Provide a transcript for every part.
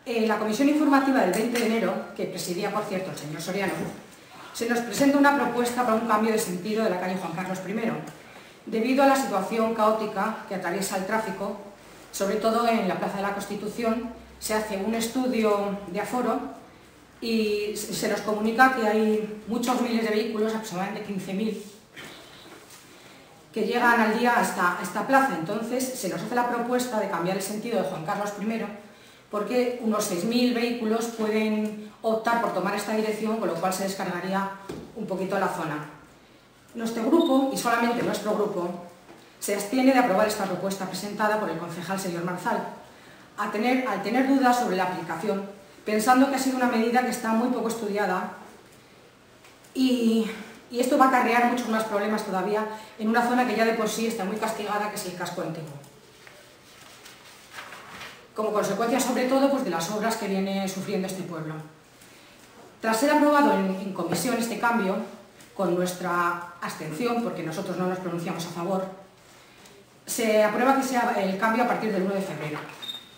En la comisión informativa del 20 de enero, que presidía, por cierto, el señor Soriano, se nos presenta una propuesta para un cambio de sentido de la calle Juan Carlos I, debido a la situación caótica que atraviesa el tráfico, sobre todo en la Plaza de la Constitución. Se hace un estudio de aforo y se nos comunica que hay muchos miles de vehículos, aproximadamente 15.000, que llegan al día a esta plaza. Entonces se nos hace la propuesta de cambiar el sentido de Juan Carlos I, porque unos 6.000 vehículos pueden optar por tomar esta dirección, con lo cual se descargaría un poquito la zona. Nuestro grupo, y solamente nuestro grupo, se abstiene de aprobar esta propuesta presentada por el concejal señor Marzal, al tener dudas sobre la aplicación, pensando que ha sido una medida que está muy poco estudiada y esto va a acarrear muchos más problemas todavía en una zona que ya de por sí está muy castigada, que es el casco antiguo. Como consecuencia, sobre todo, pues, de las obras que viene sufriendo este pueblo. Tras ser aprobado en comisión este cambio, con nuestra abstención, porque nosotros no nos pronunciamos a favor, se aprueba que sea el cambio a partir del 1 de febrero.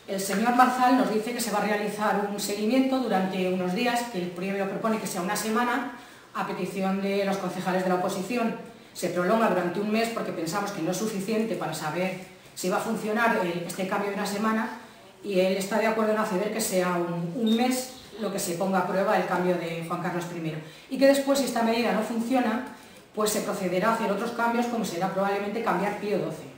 El señor Marzal nos dice que se va a realizar un seguimiento durante unos días, que el primero propone que sea una semana, a petición de los concejales de la oposición. Se prolonga durante un mes porque pensamos que no es suficiente para saber si va a funcionar este cambio de una semana, y él está de acuerdo en acceder que sea un mes lo que se ponga a prueba el cambio de Juan Carlos I. Y que después, si esta medida no funciona, pues se procederá a hacer otros cambios, como será probablemente cambiar Pío XII.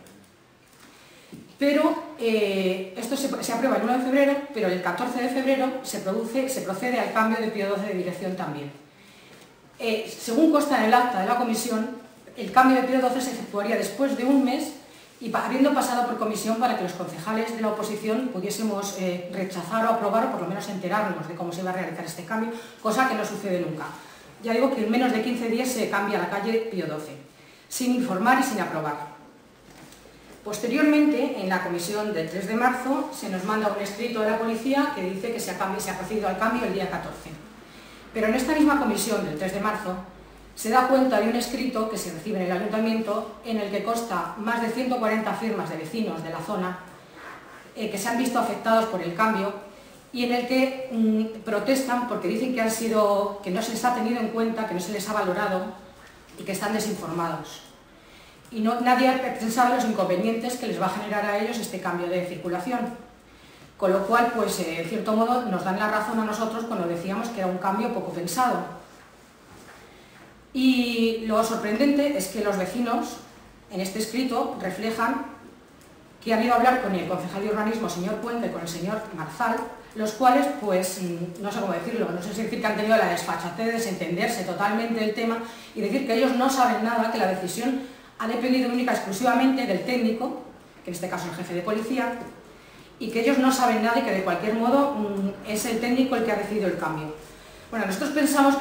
Pero esto se aprueba el 1 de febrero, pero el 14 de febrero se procede al cambio de Pío XII de dirección también. Según consta en el acta de la comisión, el cambio de Pío XII se efectuaría después de un mes y habiendo pasado por comisión, para que los concejales de la oposición pudiésemos rechazar o aprobar, o por lo menos enterarnos de cómo se va a realizar este cambio, cosa que no sucede nunca. Ya digo que en menos de 15 días se cambia la calle Pío XII, sin informar y sin aprobar. Posteriormente, en la comisión del 3 de marzo, se nos manda un escrito de la policía que dice que se ha procedido al cambio el día 14. Pero en esta misma comisión del 3 de marzo se da cuenta de un escrito que se recibe en el ayuntamiento, en el que consta más de 140 firmas de vecinos de la zona que se han visto afectados por el cambio y en el que protestan porque dicen que no se les ha tenido en cuenta, que no se les ha valorado y que están desinformados. Y nadie ha pensado en los inconvenientes que les va a generar a ellos este cambio de circulación. Con lo cual, pues, en cierto modo, nos dan la razón a nosotros cuando decíamos que era un cambio poco pensado. Y lo sorprendente es que los vecinos, en este escrito, reflejan que han ido a hablar con el concejal de urbanismo, señor Puente, con el señor Marzal, los cuales, pues, no sé cómo decirlo, no sé si decir que han tenido la desfachatez de desentenderse totalmente del tema y decir que ellos no saben nada, que la decisión ha dependido única y exclusivamente del técnico, que en este caso es el jefe de policía, y que ellos no saben nada y que de cualquier modo es el técnico el que ha decidido el cambio. Bueno, nosotros creemos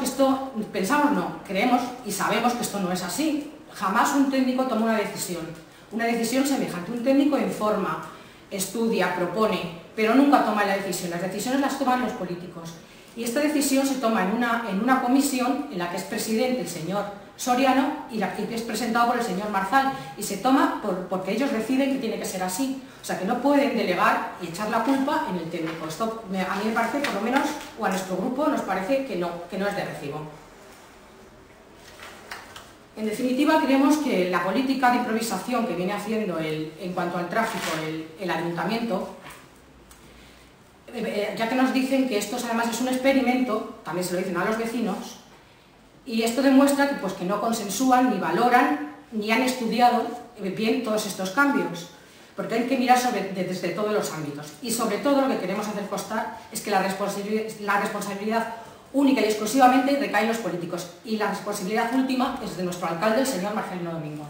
y sabemos que esto no es así. Jamás un técnico toma una decisión semejante. Un técnico informa, estudia, propone, pero nunca toma la decisión. Las decisiones las toman los políticos. Y esta decisión se toma en una comisión en la que es presidente el señor Soriano y que es presentado por el señor Marzal, y se toma porque ellos deciden que tiene que ser así. O sea, que no pueden delegar y echar la culpa en el técnico. Esto a mí me parece, por lo menos, o a nuestro grupo nos parece que no es de recibo. En definitiva, creemos que la política de improvisación que viene haciendo en cuanto al tráfico el ayuntamiento, ya que nos dicen que esto además es un experimento, también se lo dicen a los vecinos, y esto demuestra que no consensúan, ni valoran, ni han estudiado bien todos estos cambios, porque hay que mirar desde todos los ámbitos. Y sobre todo lo que queremos hacer constar es que la responsabilidad única y exclusivamente recae en los políticos, y la responsabilidad última es de nuestro alcalde, el señor Marcelino Domingo.